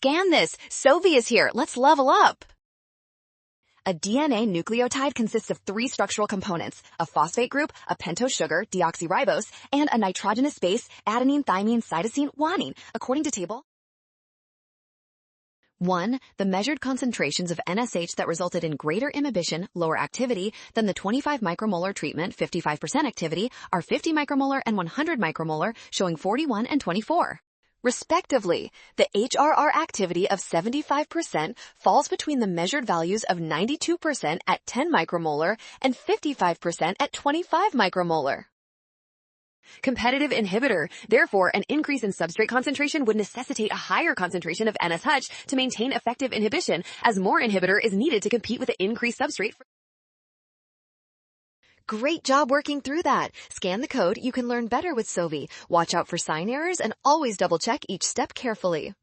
Scan this. Sovi is here. Let's level up. A DNA nucleotide consists of 3 structural components, a phosphate group, a pentose sugar, deoxyribose, and a nitrogenous base, adenine, thymine, cytosine, guanine, according to table 1. The measured concentrations of NSH that resulted in greater inhibition, lower activity, than the 25 micromolar treatment, 55% activity, are 50 micromolar and 100 micromolar, showing 41 and 24. Respectively, the HRR activity of 75% falls between the measured values of 92% at 10 micromolar and 55% at 25 micromolar. Competitive inhibitor. Therefore, an increase in substrate concentration would necessitate a higher concentration of NSH to maintain effective inhibition, as more inhibitor is needed to compete with the increased substrate. Great job working through that. Scan the code. You can learn better with Sovi. Watch out for sign errors and always double check each step carefully.